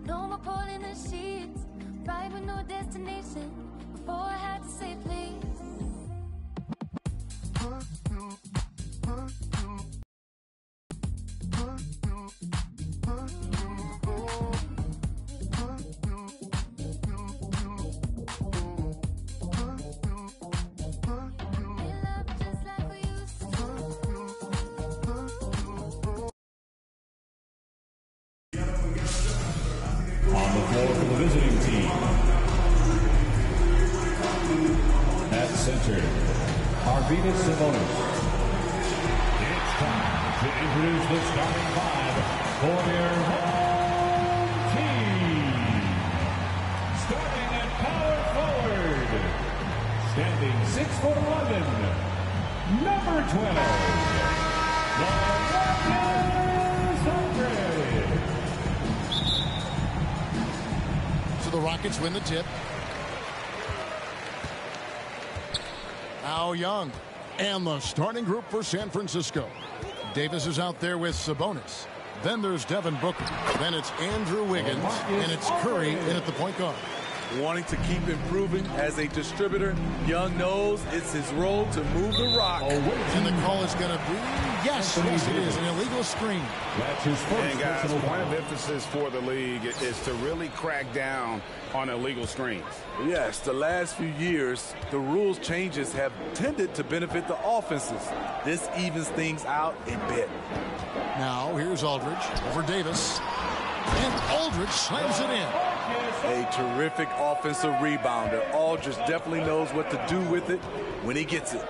No more pulling the sheets, right with no destination. Before I had to say please. Visiting team. At center, Arvidas Sabonis. It's time to introduce the starting five for their home team. Starting at power forward, standing 6'11", number 12, the The Rockets win the tip. Now Young. And the starting group for San Francisco. Davis is out there with Sabonis. Then there's Devin Booker. Then it's Andrew Wiggins. And it's Curry in at the point guard. Wanting to keep improving as a distributor, Young knows it's his role to move the rock. And the call is going to be, yes, it is, an illegal screen. That's his first. And guys, point of emphasis for the league is to really crack down on illegal screens. Yes, the last few years, the rules changes have tended to benefit the offenses. This evens things out a bit. Now, here's Aldridge over Davis. And Aldridge slams it in. A terrific offensive rebounder. Aldridge definitely knows what to do with it when he gets it.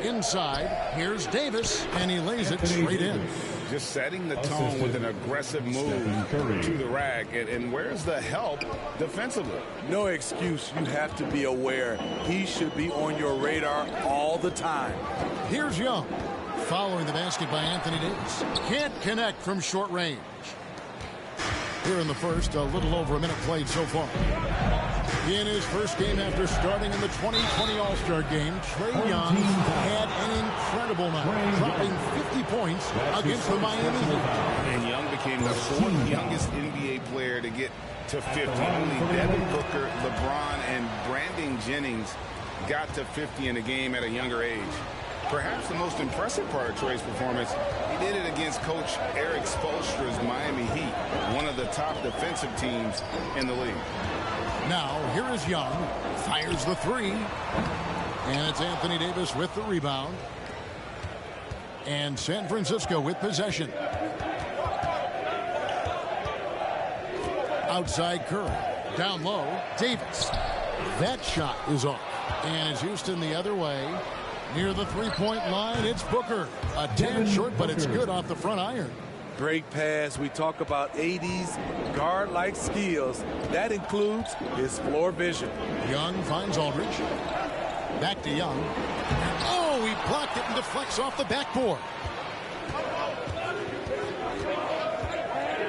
Inside, here's Davis, and he lays it straight in. Just setting the tone with an aggressive move to the rack. And where's the help defensively? No excuse. You have to be aware. He should be on your radar all the time. Here's Young. Following the basket by Anthony Davis. Can't connect from short range. Here in the first, a little over a minute played so far. In his first game after starting in the 2020 All-Star game, Trae Young had an incredible night, dropping 50 points against the Miami Heat. And Young became the fourth youngest NBA player to get to 50. Only Devin Booker, LeBron, and Brandon Jennings got to 50 in a game at a younger age. Perhaps the most impressive part of Trae's performance, he did it against Coach Eric Spoelstra's Miami Heat, one of the top defensive teams in the league. Now, here is Young, fires the three, and it's Anthony Davis with the rebound. And San Francisco with possession. Outside Curry, down low, Davis. That shot is off, and it's Houston the other way. Near the three-point line, it's Booker. A tad short, but it's good off the front iron. Great pass. We talk about 80s guard-like skills. That includes his floor vision. Young finds Aldridge. Back to Young. Oh, he blocked it and deflects off the backboard.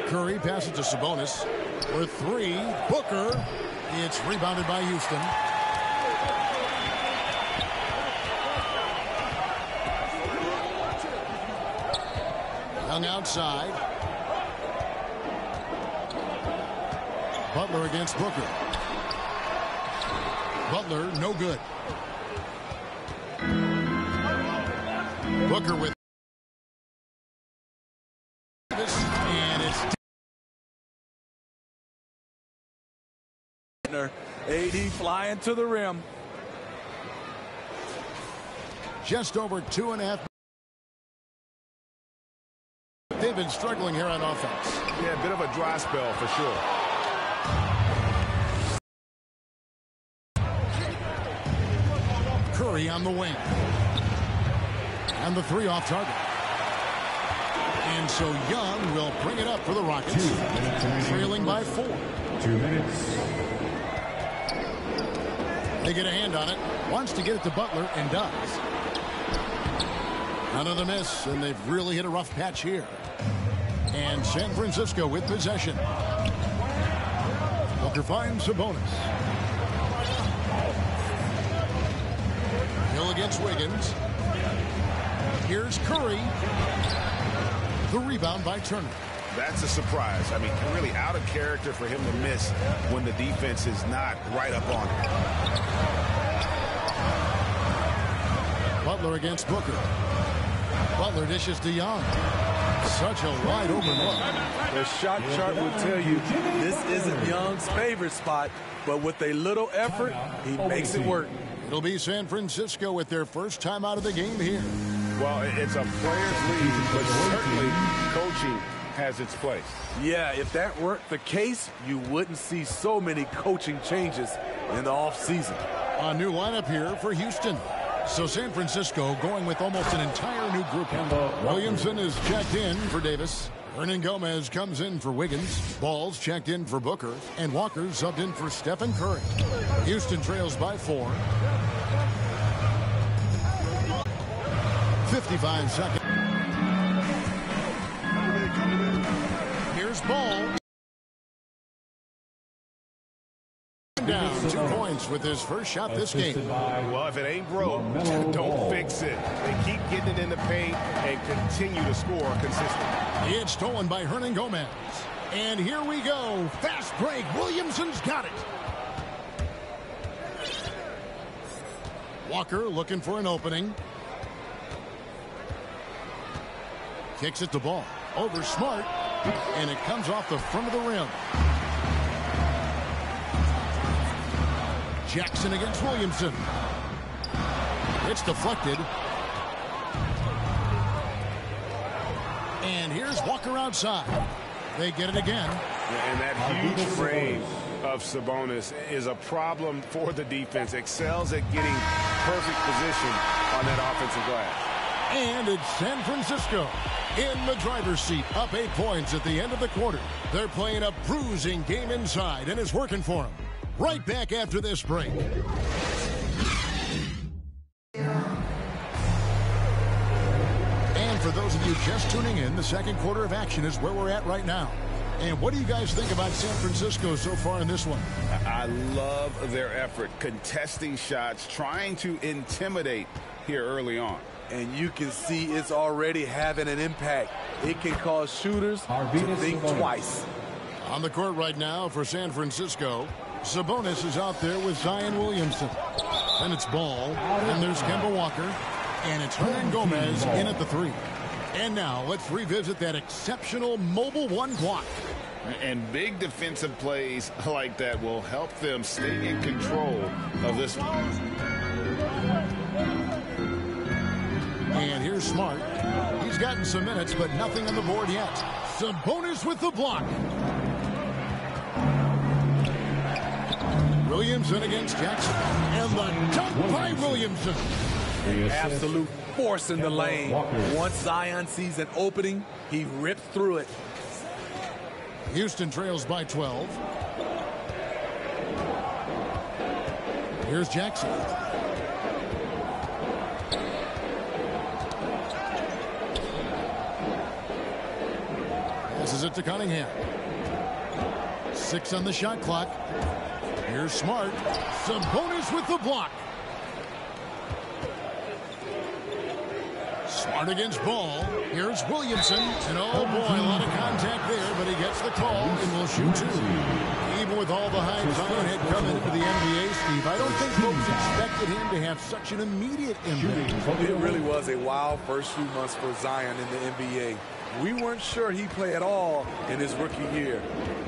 Curry passes to Sabonis. For three, Booker. It's rebounded by Houston. Young outside. Butler against Booker. Butler, no good. Booker with Davis, and it's AD flying to the rim. just over 2.5. They've been struggling here on offense. Yeah, a bit of a dry spell for sure. Curry on the wing. And the three off target. And so Young will bring it up for the Rockets. Trailing by 4. 2 minutes. They get a hand on it. Wants to get it to Butler and does. Another miss, and they've really hit a rough patch here. And San Francisco with possession. Booker finds Sabonis. Hill against Wiggins. Here's Curry. The rebound by Turner. That's a surprise. I mean, really out of character for him to miss when the defense is not right up on him. Butler against Booker. Butler dishes to Young. Such a wide open look. The shot chart will tell you this isn't Young's favorite spot, but with a little effort, he makes it work. It'll be San Francisco with their first time out of the game here. Well, it's a player's league, but certainly coaching has its place. Yeah, if that weren't the case, you wouldn't see so many coaching changes in the offseason. A new lineup here for Houston. So San Francisco going with almost an entire new group. Williamson is checked in for Davis. Hernan Gomez comes in for Wiggins. Ball's checked in for Booker. And Walker subbed in for Stephen Curry. Houston trails by 4. 55 seconds. Here's Ball. Down 2 points with his first shot this game. Well, if it ain't broke, don't fix it. They keep getting it in the paint and continue to score consistently. It's stolen by Hernan Gomez. And here we go. Fast break. Williamson's got it. Walker looking for an opening. Kicks it to Ball. Over Smart. And it comes off the front of the rim. Jackson against Williamson. It's deflected. And here's Walker outside. They get it again. And that huge frame of Sabonis is a problem for the defense. Excels at getting perfect position on that offensive glass. And it's San Francisco in the driver's seat, up 8 points at the end of the quarter. They're playing a bruising game inside, and it's working for them. Right back after this break. And for those of you just tuning in, the second quarter of action is where we're at right now. And what do you guys think about San Francisco so far in this one? I love their effort, contesting shots, trying to intimidate here early on. And you can see it's already having an impact. It can cause shooters to think twice. On the court right now for San Francisco, Sabonis is out there with Zion Williamson. Then it's Ball, and there's Kemba Walker, and it's Hernan Gomez in at the 3. And now let's revisit that exceptional mobile 1 block. And big defensive plays like that will help them stay in control of this one. And here's Smart. He's gotten some minutes, but nothing on the board yet. Sabonis with the block. Williamson against Jackson. And the dunk by Williamson. Absolute force in the lane. Once Zion sees an opening, he rips through it. Houston trails by 12. Here's Jackson. Passes it to Cunningham. 6 on the shot clock. Here's Smart. Sabonis with the block. Smart against Ball. Here's Williamson. And oh boy, a lot of contact there, but he gets the call and will shoot 2. Even with all the hype Zion had come into the NBA, Steve, I don't think folks expected him to have such an immediate impact. It really was a wild first few months for Zion in the NBA. We weren't sure he'd play at all in his rookie year.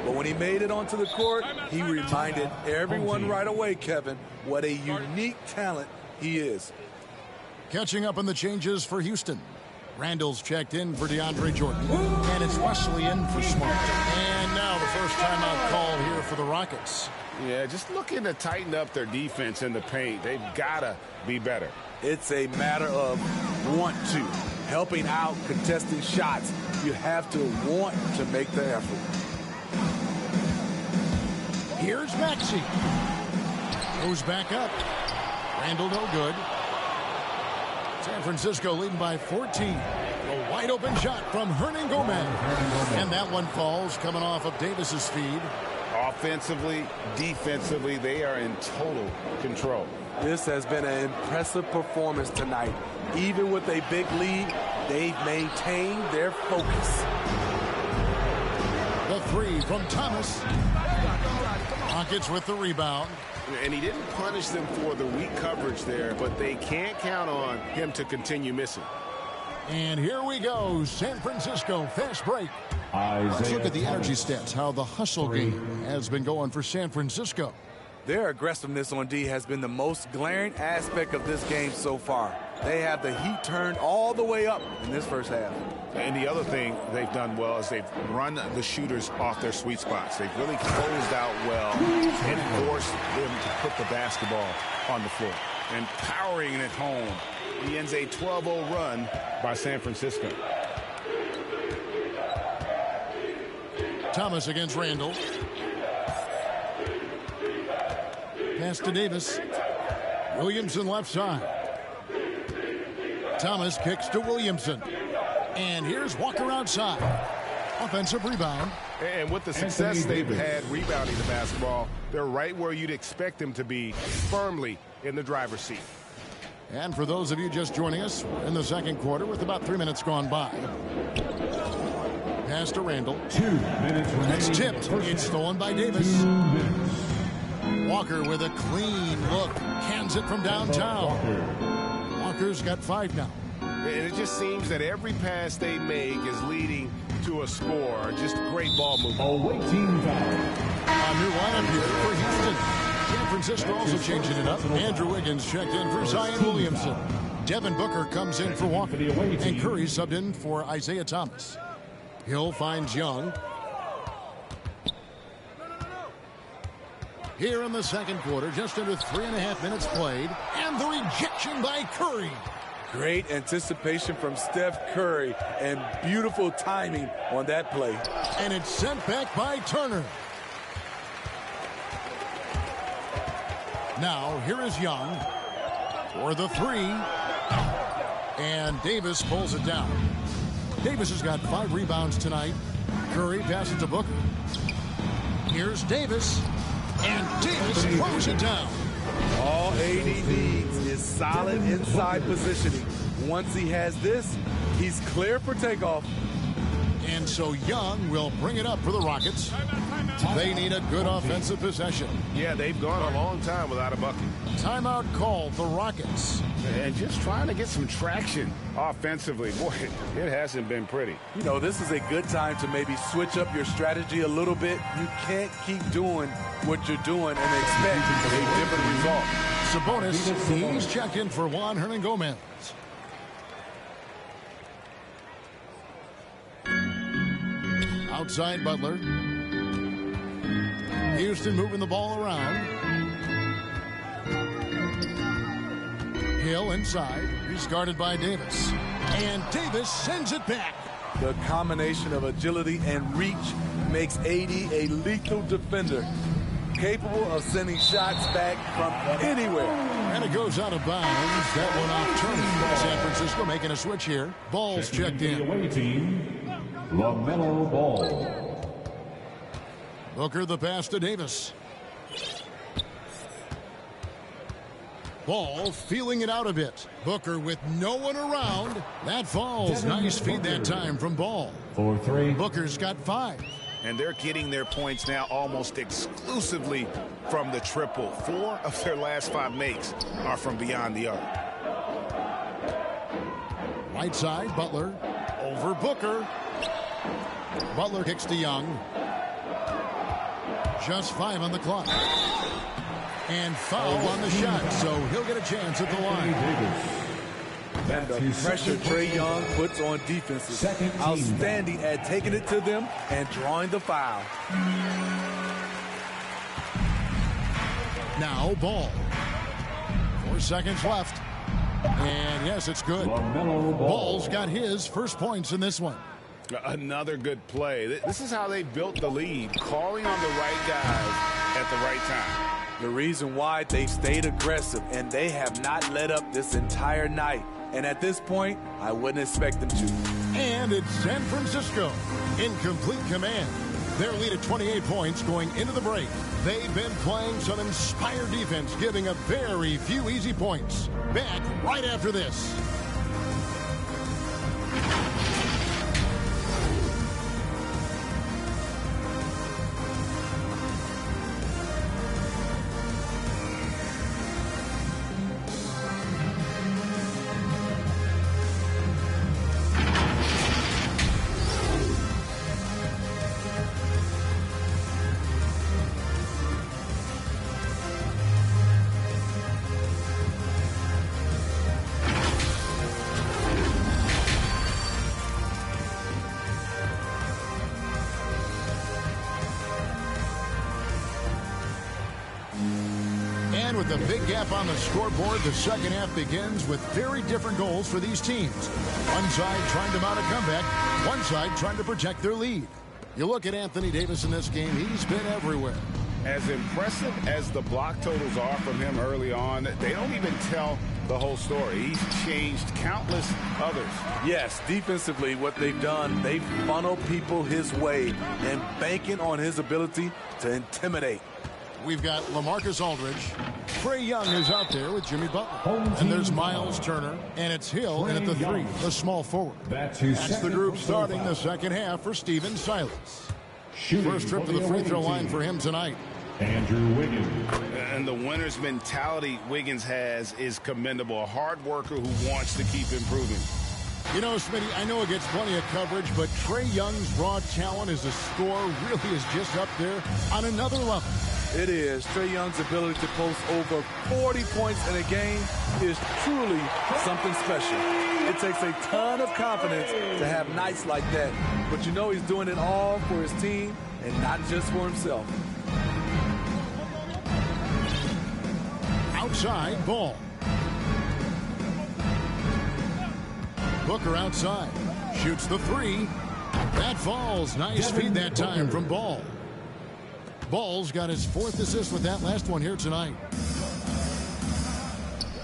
But when he made it onto the court, he reminded everyone right away, Kevin, what a unique talent he is. Catching up on the changes for Houston. Randall's checked in for DeAndre Jordan. And it's Wesley in for Smart. And now the first timeout call here for the Rockets. Yeah, just looking to tighten up their defense in the paint. They've got to be better. It's a matter of want to. Helping out, contesting shots. You have to want to make the effort. Here's Maxey. Goes back up. Randall no good. San Francisco leading by 14. A wide open shot from Hernan Gomez. And that one falls coming off of Davis's feed. Offensively, defensively, they are in total control. This has been an impressive performance tonight. Even with a big lead, they've maintained their focus. the three from Thomas. Rockets with the rebound. And he didn't punish them for the weak coverage there, but they can't count on him to continue missing. And here we go, San Francisco, fast break. Let's look at the energy stats, how the hustle game has been going for San Francisco. Their aggressiveness on D has been the most glaring aspect of this game so far. They have the heat turned all the way up in this first half. And the other thing they've done well is they've run the shooters off their sweet spots. They've really closed out well and forced them to put the basketball on the floor. And powering it home. He ends a 12-0 run by San Francisco. Thomas against Randall. Pass to Davis. Williamson left side. Thomas kicks to Williamson. And here's Walker outside. Offensive rebound. And with the success they've had rebounding the basketball, they're right where you'd expect them to be, firmly in the driver's seat. And for those of you just joining us, we're in the second quarter with about 3 minutes gone by. Pass to Randall. 2 minutes remaining. It's tipped. It's stolen by Davis. Walker with a clean look. Cans it from downtown. Walker's got 5 now. And it just seems that every pass they make is leading to a score. Just great ball movement. Awaiting foul. A new lineup here for Houston. San Francisco also changing it up. Andrew Wiggins checked in for Zion Williamson. Devin Booker comes in for Walker. And Curry subbed in for Isaiah Thomas. Hill finds Young. Here in the second quarter, just under 3.5 minutes played. And the rejection by Curry. Great anticipation from Steph Curry and beautiful timing on that play. And it's sent back by Turner. Now, here is Young for the three. And Davis pulls it down. Davis has got 5 rebounds tonight. Curry passes to Booker. Here's Davis. And Davis throws it down. All AD needs is solid inside positioning. Once he has this, he's clear for takeoff. And so Young will bring it up for the Rockets. They need a good offensive possession. Yeah, they've gone a long time without a bucket. Timeout called the Rockets. And just trying to get some traction offensively. Boy, it hasn't been pretty. You know, this is a good time to maybe switch up your strategy a little bit. You can't keep doing what you're doing and expect a different result. Sabonis, he's checked in for Juan Hernangomez. Outside Butler. Houston moving the ball around. Hill inside. He's guarded by Davis. And Davis sends it back. The combination of agility and reach makes AD a lethal defender, capable of sending shots back from anywhere. And it goes out of bounds. That one off Turner. San Francisco making a switch here. Ball's checked in. The away team, LaMelo Ball. Booker the pass to Davis. Ball feeling it out a bit. Booker with no one around. That falls. Nice feed that time from Ball. For 3. Booker's got 5. And they're getting their points now almost exclusively from the triple. 4 of their last 5 makes are from beyond the arc. Right side, Butler. Over Booker. Butler kicks to Young. Just 5 on the clock. And foul on the shot, so he'll get a chance at the line. And the pressure Trae Young puts on defenses. Outstanding at taking it to them and drawing the foul. Now Ball. 4 seconds left. And yes, it's good. Ball's got his first points in this one. Another good play. This is how they built the lead, calling on the right guys at the right time. The reason why they've stayed aggressive and they have not let up this entire night. And at this point, I wouldn't expect them to. And it's San Francisco in complete command. Their lead at 28 points going into the break. They've been playing some inspired defense, giving a very few easy points. Back right after this. And with a big gap on the scoreboard, the second half begins with very different goals for these teams. One side trying to mount a comeback, one side trying to protect their lead. You look at Anthony Davis in this game, he's been everywhere. As impressive as the block totals are from him early on, they don't even tell the whole story. He's changed countless others. Yes, defensively, what they've done, they've funneled people his way and banking on his ability to intimidate. We've got LaMarcus Aldridge. Trae Young is out there with Jimmy Butler. And there's Miles Turner. And it's Hill in at the 3, the small forward. That's the group starting the second half for Stephen Silas. First trip to the free throw line for him tonight. Andrew Wiggins. And the winner's mentality Wiggins has is commendable. A hard worker who wants to keep improving. You know, Smitty, I know it gets plenty of coverage, but Trae Young's raw talent as a scorer really is just up there on another level. It is. Trae Young's ability to post over 40 points in a game is truly something special. It takes a ton of confidence to have nights like that. But you know he's doing it all for his team and not just for himself. Outside ball. Booker outside. Shoots the 3. That falls. Nice feed that time from Ball. Ball's got his 4th assist with that last one here tonight.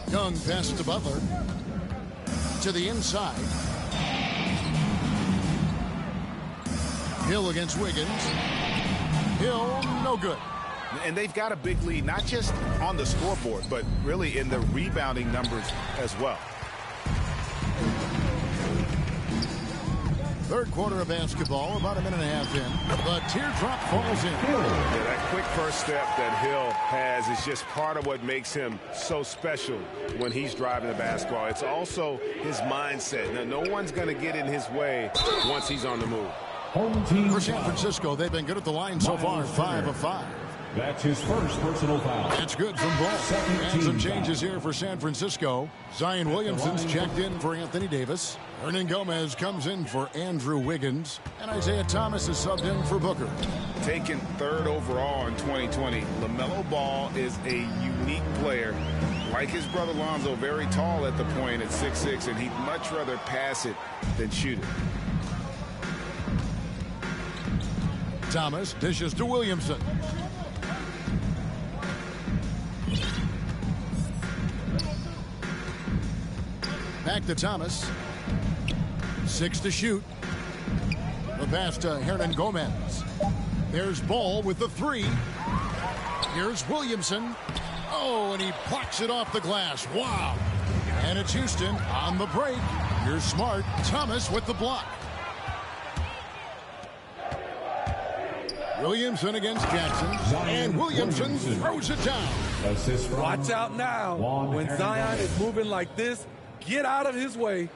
Young passes to Butler. To the inside. Hill against Wiggins. Hill, no good. And they've got a big lead, not just on the scoreboard, but really in the rebounding numbers as well. Third quarter of basketball, about a minute and a half in. The teardrop falls in. Yeah, that quick first step that Hill has is just part of what makes him so special when he's driving the basketball. It's also his mindset. Now, no one's going to get in his way once he's on the move. For San Francisco, they've been good at the line so far, 5 of 5. That's his first personal foul. That's good from Ball. And some changes here for San Francisco. Zion Williamson's checked in for Anthony Davis. Hernan Gomez comes in for Andrew Wiggins. And Isaiah Thomas is subbed in for Booker. Taken 3rd overall in 2020, LaMelo Ball is a unique player. Like his brother Lonzo, very tall at the point at 6'6", and he'd much rather pass it than shoot it. Thomas dishes to Williamson. Back to Thomas. 6 to shoot. The pass to Hernan Gomez. There's Ball with the 3. Here's Williamson. Oh, and he plucks it off the glass. Wow. And it's Houston on the break. Here's Smart. Thomas with the block. Williamson against Jackson. And Williamson throws it down. Watch out now. When Zion is moving like this, get out of his way.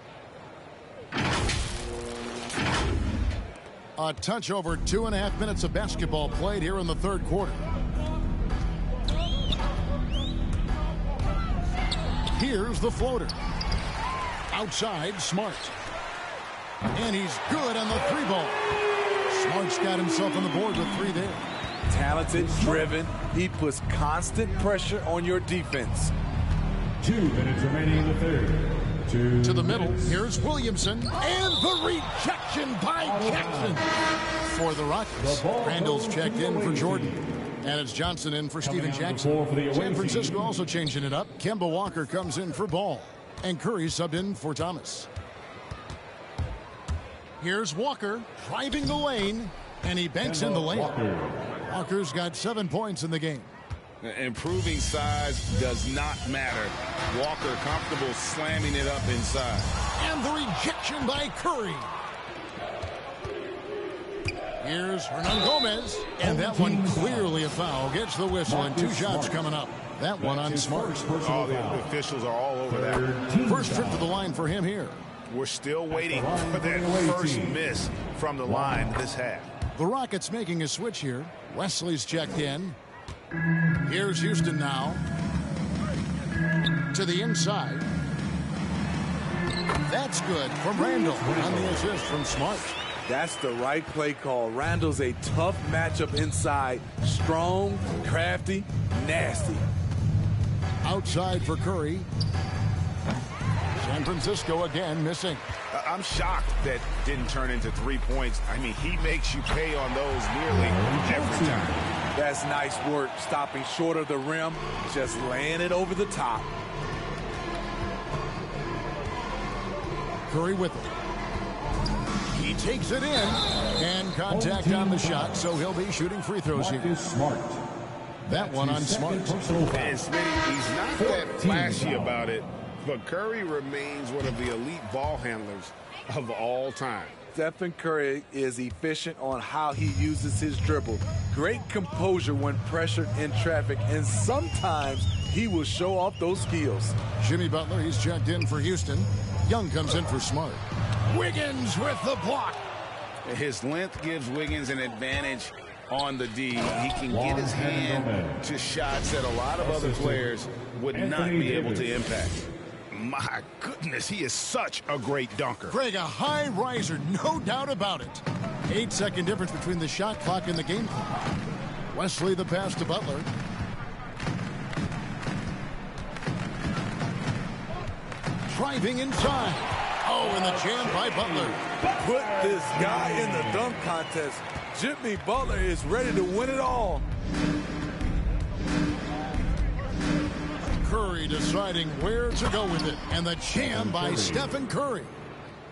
A touch over 2.5 minutes of basketball played here in the third quarter. Here's the floater. Outside, Smart. And he's good on the 3 ball. Smart's got himself on the board with 3 there. Talented, driven. He puts constant pressure on your defense. 2 minutes remaining in the third. To the middle. Here's Williamson. And the rejection by Jackson for the Rockets. Randall's checked in for Jordan. And it's Johnson in for Stephen Jackson. San Francisco also changing it up. Kemba Walker comes in for Ball. And Curry subbed in for Thomas. Here's Walker driving the lane. And he banks in the lane. Walker's got 7 points in the game. Improving size does not matter. Walker comfortable slamming it up inside. And the rejection by Curry. Here's Hernan Gomez. And that one clearly a foul. Gets the whistle and 2 shots coming up. That one on Smart. Oh, the officials are all over that. First trip to the line for him here. We're still waiting for that first miss from the line this half. The Rockets making a switch here. Wesley's checked in. Here's Houston now. To the inside. That's good from Randall on the assist from Smart. That's the right play call. Randall's a tough matchup inside. Strong, crafty, nasty. Outside for Curry. San Francisco again missing. I'm shocked that didn't turn into 3 points. I mean, he makes you pay on those nearly every time. That's nice work, stopping short of the rim, just laying it over the top. Curry with it. He takes it in, and contact on the shot, so he'll be shooting free throws here. That one on Smart. And Smitty, he's not that flashy about it, but Curry remains one of the elite ball handlers of all time. Stephen Curry is efficient on how he uses his dribble. Great composure when pressured in traffic, and sometimes he will show off those skills. Jimmy Butler, he's checked in for Houston. Young comes in for Smart. Wiggins with the block. His length gives Wiggins an advantage on the D. He can get his hand to shots that a lot of other players would not be able to impact. My goodness, he is such a great dunker. Greg, a high riser, no doubt about it. 8-second difference between the shot clock and the game clock. Wesley the pass to Butler. Driving inside. Oh, and the jam by Butler. Put this guy in the dunk contest. Jimmy Butler is ready to win it all. Curry deciding where to go with it. And the jam by Stephen Curry.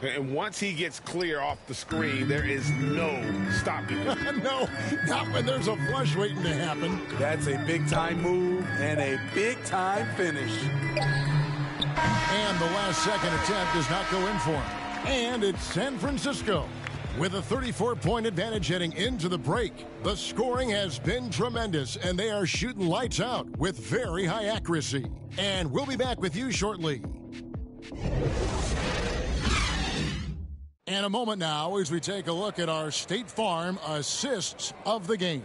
And once he gets clear off the screen, there is no stopping him. No, not when there's a flush waiting to happen. That's a big-time move and a big-time finish. And the last second attempt does not go in for him. And it's San Francisco with a 34-point advantage heading into the break. The scoring has been tremendous, and they are shooting lights out with very high accuracy. And we'll be back with you shortly. And a moment now as we take a look at our State Farm assists of the game.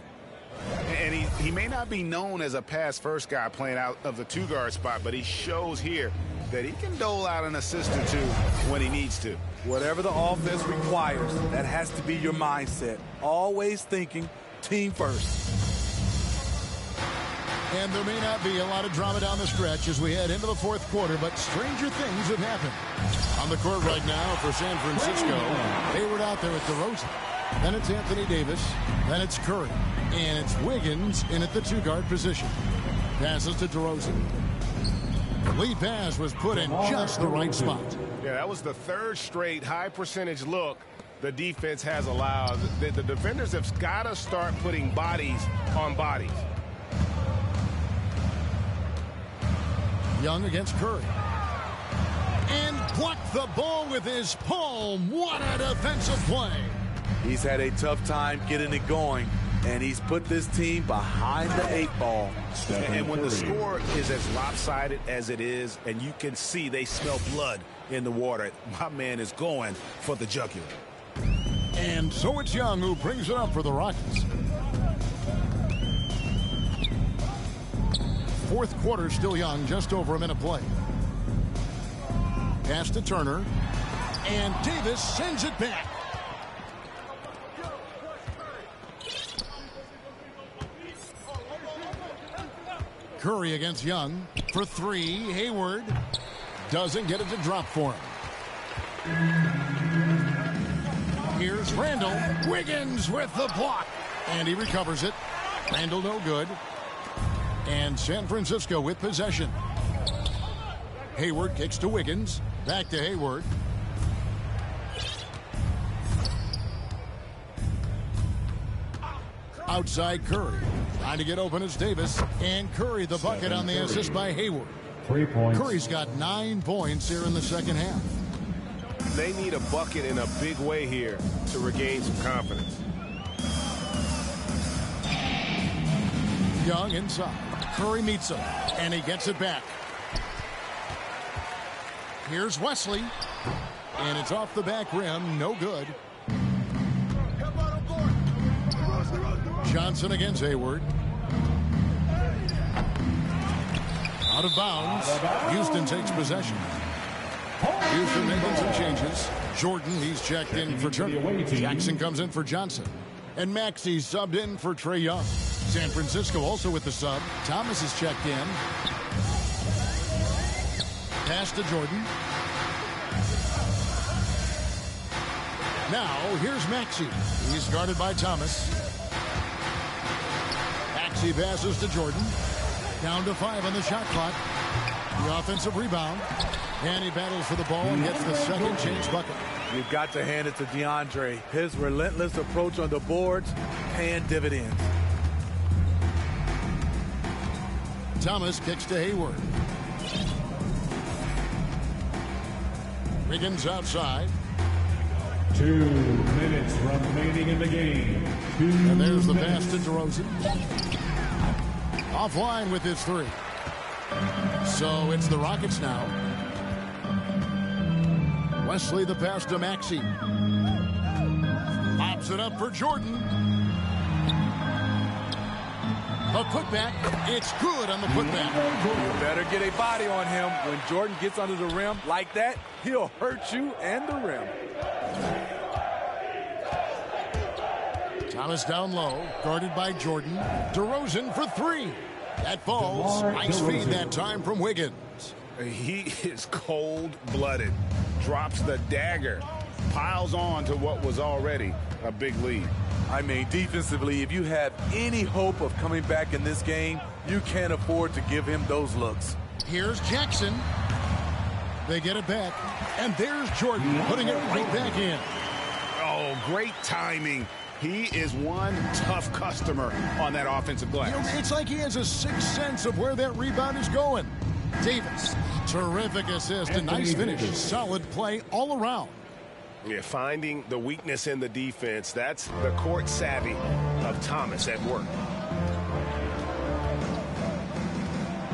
And he may not be known as a pass-first guy playing out of the two-guard spot, but he shows here that he can dole out an assist or two when he needs to. Whatever the offense requires, that has to be your mindset. Always thinking team first. And there may not be a lot of drama down the stretch as we head into the fourth quarter, but stranger things have happened. On the court right now for San Francisco, Hayward out there with DeRozan. Then it's Anthony Davis. Then it's Curry. And it's Wiggins in at the two-guard position. Passes to DeRozan. The lead pass was put in just the right spot. Yeah, that was the third straight high-percentage look the defense has allowed. The defenders have got to start putting bodies on bodies. Young against Curry. And blocked the ball with his palm. What a defensive play. He's had a tough time getting it going, and he's put this team behind the 8 ball. And when the score is as lopsided as it is, and you can see they smell blood in the water, my man is going for the jugular. And so it's Young who brings it up for the Rockets. Fourth quarter still Young, just over a minute play. Pass to Turner. And Davis sends it back. Curry against Young for 3. Hayward doesn't get it to drop for him. Here's Randall. Wiggins with the block. And he recovers it. Randall no good. And San Francisco with possession. Hayward kicks to Wiggins. Back to Hayward. Outside Curry. Trying to get open is Davis. And Curry the bucket on the assist by Hayward. 3 points. Curry's got 9 points here in the second half. They need a bucket in a big way here to regain some confidence. Young inside. Curry meets him. And he gets it back. Here's Wesley. And it's off the back rim. No good. Johnson against Hayward. Out of bounds. Houston takes possession. Houston making some changes. Jordan, he's checked in for Turner. Jackson comes in for Johnson. And Maxey subbed in for Trae Young. San Francisco also with the sub. Thomas is checked in. Pass to Jordan. Now, here's Maxey. He's guarded by Thomas. Maxey passes to Jordan. Down to 5 on the shot clock. The offensive rebound. And he battles for the ball and gets the second chance bucket. You've got to hand it to DeAndre. His relentless approach on the boards paying dividends. Thomas kicks to Hayward. Wiggins outside. 2 minutes remaining in the game. And there's the pass to DeRozan. Offline with his 3. So it's the Rockets now. Wesley the pass to Maxey. Pops it up for Jordan. A putback. It's good on the putback. You better get a body on him. When Jordan gets under the rim like that, he'll hurt you and the rim. Thomas down low, guarded by Jordan. DeRozan for 3. That falls. Nice feed that time from Wiggins. He is cold-blooded. Drops the dagger. Piles on to what was already a big lead. I mean, defensively, if you have any hope of coming back in this game, you can't afford to give him those looks. Here's Jackson. They get it back. And there's Jordan putting it right back in. Oh, great timing. He is one tough customer on that offensive glass. You know, it's like he has a sixth sense of where that rebound is going. Davis, terrific assist and nice finish. Solid play all around. Yeah, finding the weakness in the defense. That's the court savvy of Thomas at work.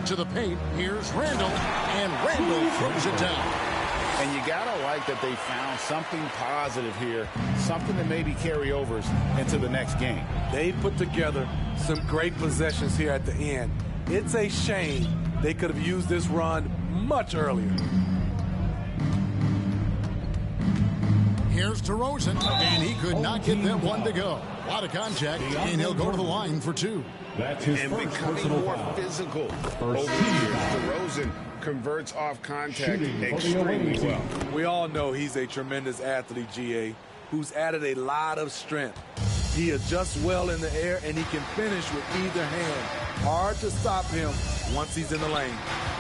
To the paint, here's Randall, and Randall throws it down. And you gotta like that they found something positive here, something that maybe carry overs into the next game. They put together some great possessions here at the end. It's a shame they could have used this run much earlier. Here's DeRozan, and he could not get that one to go. A lot of contact, and he'll go to the line for 2. That's his And first becoming personal more foul. physical over First the years. DeRozan converts off contact Shooting for the extremely away team. well. We all know he's a tremendous athlete, GA, who's added a lot of strength. He adjusts well in the air, and he can finish with either hand. Hard to stop him once he's in the lane.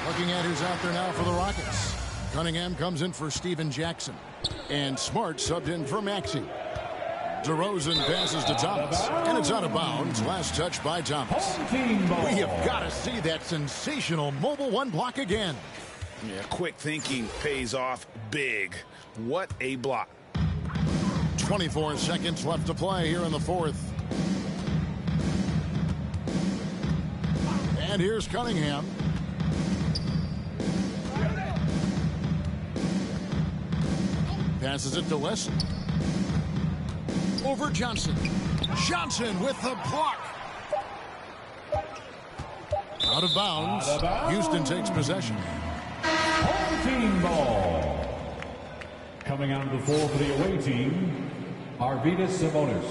Looking at who's out there now for the Rockets. Cunningham comes in for Steven Jackson. And Smart subbed in for Maxey. DeRozan passes to Thomas. And it's out of bounds. Last touch by Thomas. We have got to see that sensational mobile 1 block again. Yeah, quick thinking pays off big. What a block. 24 seconds left to play here in the 4th. And here's Cunningham. Passes it to Wesson. Over Johnson. Johnson with the block. Out of bounds. Houston takes possession. Home team ball. Coming out of the floor for the away team, Arvydas Sabonis.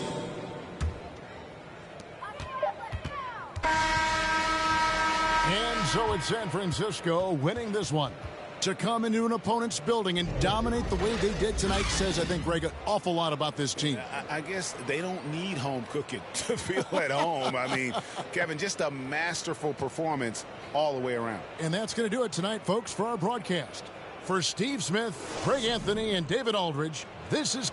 And so it's San Francisco winning this one. To come into an opponent's building and dominate the way they did tonight says, I think, Greg, an awful lot about this team. I guess they don't need home cooking to feel at home. I mean, Kevin, just a masterful performance all the way around. And that's going to do it tonight, folks, for our broadcast. For Steve Smith, Craig Anthony, and David Aldridge, this is...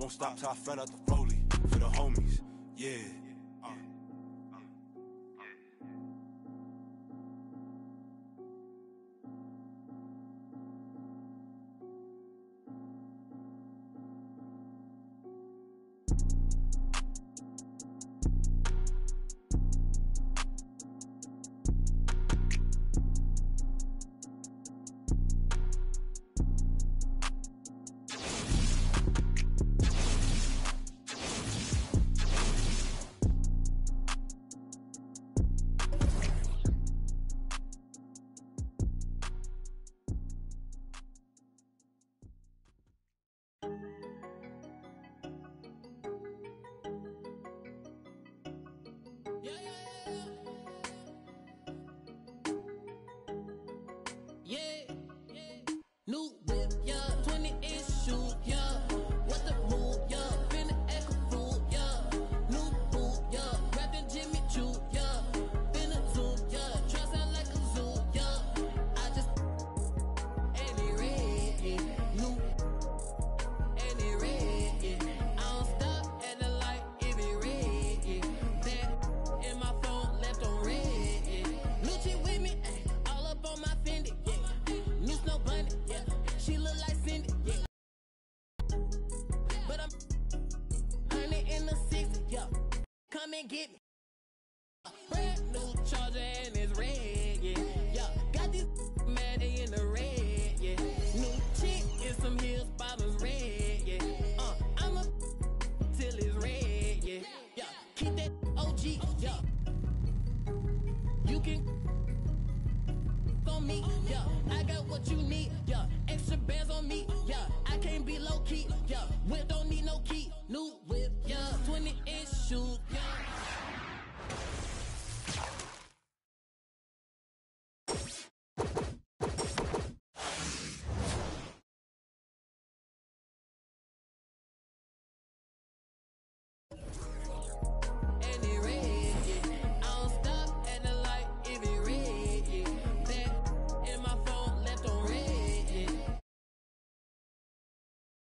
Won't stop till I fell out the Foley for the homies. Yeah. New whip, yeah, 20-inch shoe, yeah. What the move, yeah. Finna act a fool, yeah. New boot, yeah. Rapping Jimmy Choo, yeah. Finna zoom, yeah. Try sound like a zoo, yeah. I just and it red, yeah. New and it red, yeah. I don't stop at the light if it red, yeah. That in my phone left on red, yeah. New chick with me, ay, all up on my Fendi, yeah. New snow bunny, yeah. She look like Cindy, yeah. But I'm 100 in the 60, yeah. Come and get me. Brand new charger and it's red, yeah. Yeah, got this mad in the red, yeah. New chick in some heels, bottoms red, yeah. I'm a till it's red, yeah. Yeah, keep that OG, yeah. You can on me, yeah.